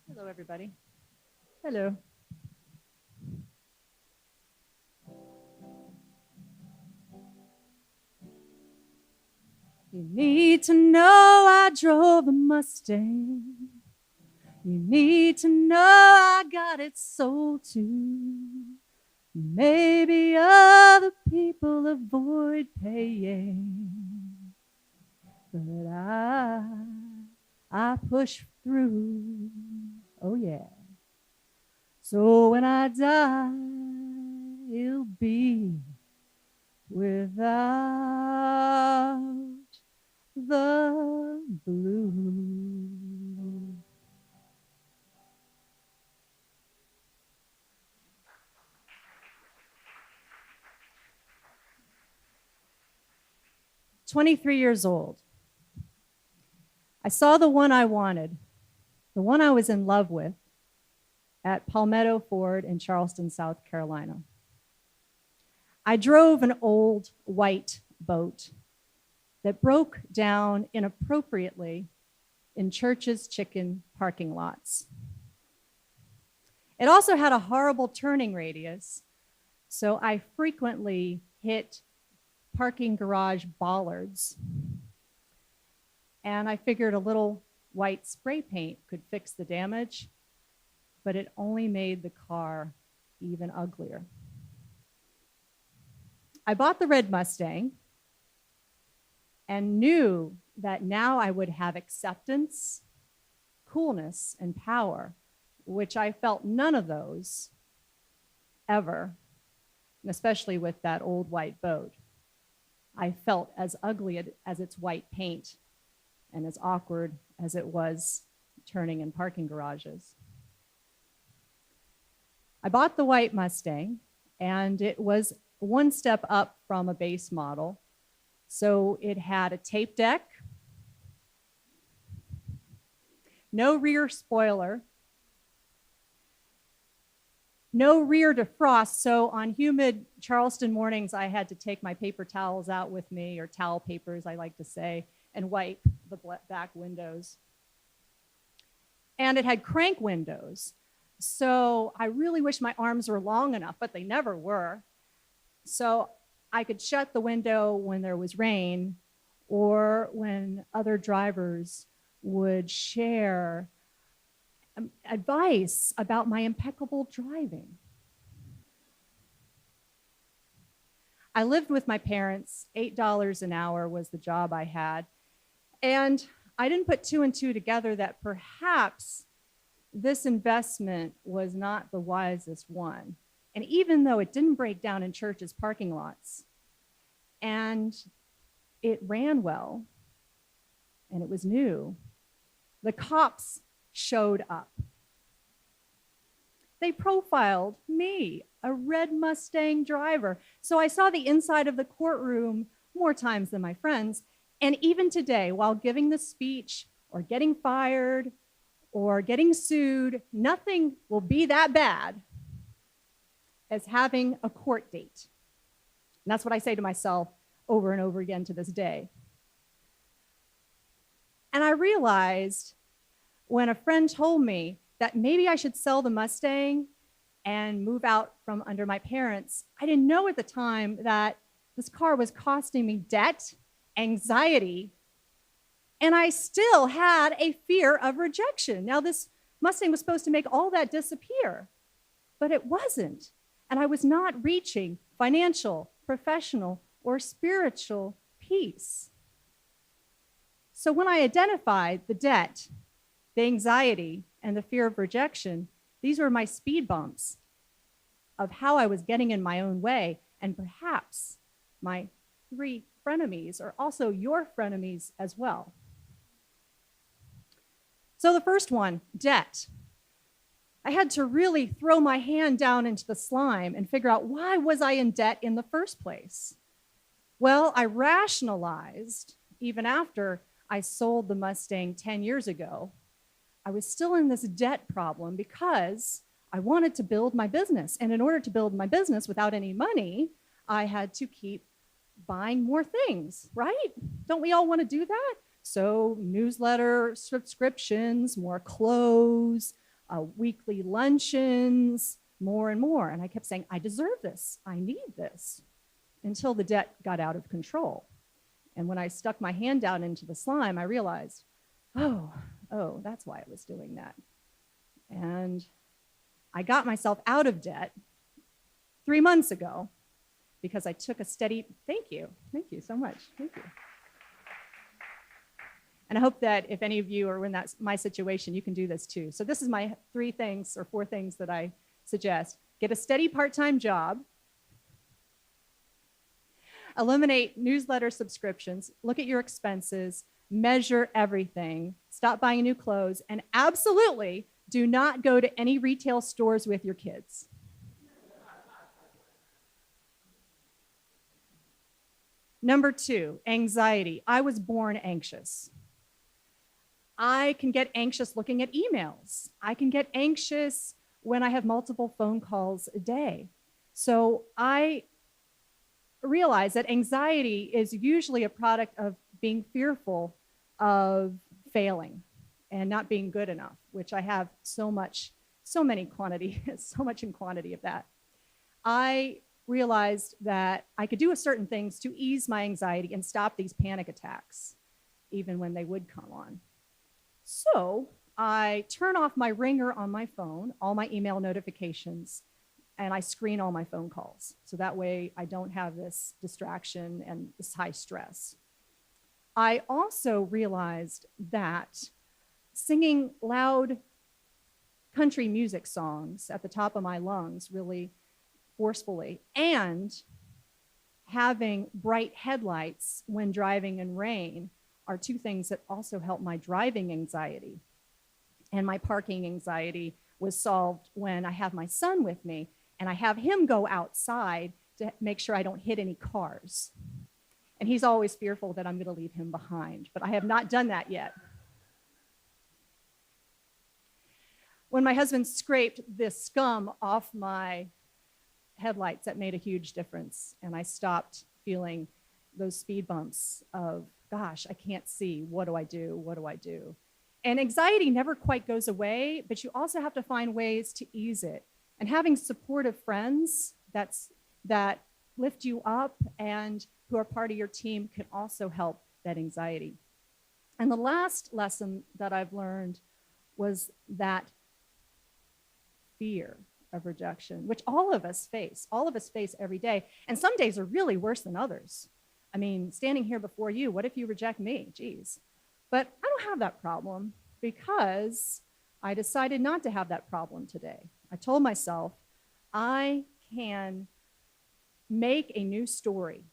Hello, everybody. Hello. You need to know I drove a Mustang. You need to know I got it sold too. Maybe other people avoid paying, but I push through. Oh yeah. So when I die, it'll be without the blue. "23 years old. I saw the one I wanted, the one I was in love with, at Palmetto Ford in Charleston, South Carolina. I drove an old white boat that broke down inappropriately in Church's chicken parking lots. It also had a horrible turning radius, so I frequently hit parking garage bollards. And I figured a little white spray paint could fix the damage, but it only made the car even uglier. I bought the red Mustang and knew that now I would have acceptance, coolness, and power, which I felt none of those ever, and especially with that old white boat. I felt as ugly as its white paint and as awkward as it was turning in parking garages. I bought the white Mustang, and it was one step up from a base model. So it had a tape deck, no rear spoiler, no rear defrost. So on humid Charleston mornings, I had to take my paper towels out with me, or towel papers, I like to say, and wipe the back windows. And it had crank windows. So I really wish my arms were long enough, but they never were. So I could shut the window when there was rain, or when other drivers would share advice about my impeccable driving. I lived with my parents. $8 an hour was the job I had. And I didn't put two and two together that perhaps this investment was not the wisest one. And even though it didn't break down in Church's parking lots, and it ran well, and it was new, the cops showed up. They profiled me, a red Mustang driver. So I saw the inside of the courtroom more times than my friends. And even today, while giving the speech or getting fired or getting sued, nothing will be that bad as having a court date. And that's what I say to myself over and over again to this day. And I realized when a friend told me that maybe I should sell the Mustang and move out from under my parents, I didn't know at the time that this car was costing me debt, anxiety, and I still had a fear of rejection. Now, this Mustang was supposed to make all that disappear, but it wasn't. And I was not reaching financial, professional, or spiritual peace. So when I identified the debt, the anxiety, and the fear of rejection, these were my speed bumps of how I was getting in my own way. And perhaps my 3 frenemies are also your frenemies as well. So the first one, debt. I had to really throw my hand down into the slime and figure out, why was I in debt in the first place? Well, I rationalized, even after I sold the Mustang 10 years ago, I was still in this debt problem because I wanted to build my business. And in order to build my business without any money, I had to keep buying more things, right? Don't we all want to do that? So newsletter subscriptions, more clothes, weekly luncheons, more and more. And I kept saying, I deserve this. I need this, until the debt got out of control. And when I stuck my hand down into the slime, I realized, oh, that's why I was doing that. And I got myself out of debt 3 months ago because I took a steady, thank you so much, thank you. And I hope that if any of you are in my situation, you can do this too. So this is my 3 things or 4 things that I suggest. Get a steady part-time job. Eliminate newsletter subscriptions. Look at your expenses. Measure everything. Stop buying new clothes. And absolutely do not go to any retail stores with your kids. Number 2, anxiety. I was born anxious. I can get anxious looking at emails. I can get anxious when I have multiple phone calls a day. So I realize that anxiety is usually a product of being fearful of failing and not being good enough, which I have so much in quantity of that. I realized that I could do certain things to ease my anxiety and stop these panic attacks, even when they would come on. So I turn off my ringer on my phone, all my email notifications, and I screen all my phone calls. So that way I don't have this distraction and this high stress. I also realized that singing loud country music songs at the top of my lungs really forcefully, and having bright headlights when driving in rain are 2 things that also help my driving anxiety. And my parking anxiety was solved when I have my son with me and I have him go outside to make sure I don't hit any cars. And he's always fearful that I'm going to leave him behind, but I have not done that yet. When my husband scraped this scum off my headlights, that made a huge difference. And I stopped feeling those speed bumps of, gosh, I can't see. What do I do? What do I do? And anxiety never quite goes away, but you also have to find ways to ease it. And having supportive friends that lift you up and who are part of your team can also help that anxiety. And the last lesson that I've learned was that fear of rejection, which all of us face every day. And some days are really worse than others. I mean, standing here before you, what if you reject me? Geez. But I don't have that problem because I decided not to have that problem today. I told myself I can make a new story.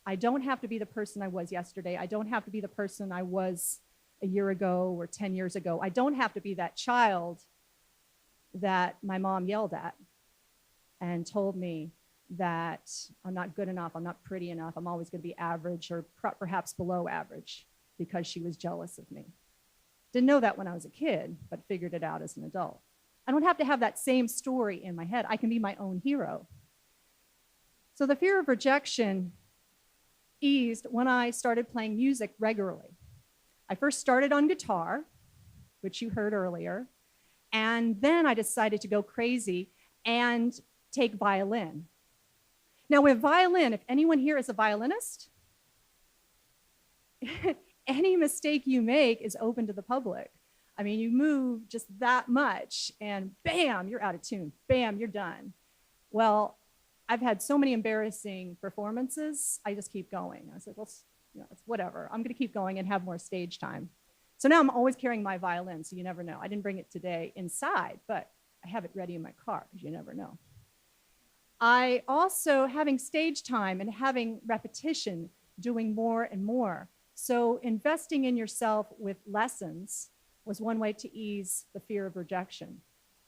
I don't have to be the person I was yesterday. I don't have to be the person I was a year ago or 10 years ago. I don't have to be that child that my mom yelled at and told me that I'm not good enough, I'm not pretty enough, I'm always going to be average or perhaps below average because she was jealous of me. Didn't know that when I was a kid, but figured it out as an adult. I don't have to have that same story in my head. I can be my own hero. So the fear of rejection eased when I started playing music regularly. I first started on guitar, which you heard earlier, and then I decided to go crazy and take violin. Now with violin, if anyone here is a violinist, any mistake you make is open to the public. I mean, you move just that much and bam, you're out of tune. Bam, you're done. Well, I've had so many embarrassing performances, I just keep going. I said, well, it's whatever. I'm going to keep going and have more stage time. So now I'm always carrying my violin, so you never know. I didn't bring it today inside, but I have it ready in my car because you never know. I also, having stage time and having repetition, doing more and more. So investing in yourself with lessons was one way to ease the fear of rejection.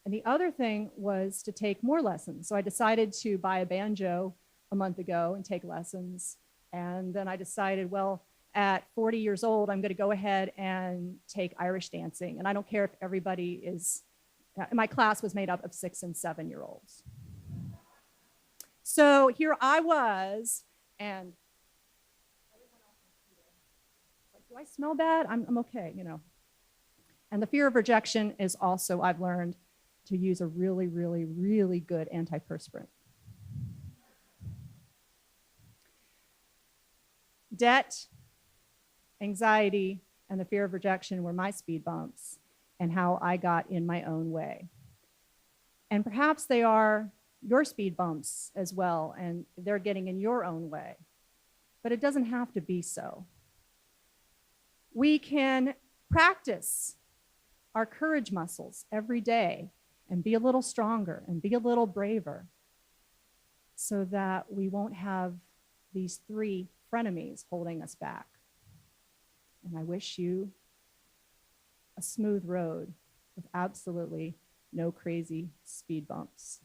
And the other thing was to take more lessons. So I decided to buy a banjo a month ago and take lessons. And then I decided, well, at 40 years old, I'm going to go ahead and take Irish dancing. And I don't care if everybody is, my class was made up of 6- and 7-year-olds. So here I was, and everyone else was here. Like, do I smell bad? I'm okay, you know. And the fear of rejection is also, I've learned, to use a really, really, really good antiperspirant. Debt, anxiety, and the fear of rejection were my speed bumps and how I got in my own way. And perhaps they are your speed bumps as well, and they're getting in your own way. But it doesn't have to be so. We can practice our courage muscles every day and be a little stronger and be a little braver so that we won't have these three frenemies holding us back. And I wish you a smooth road with absolutely no crazy speed bumps.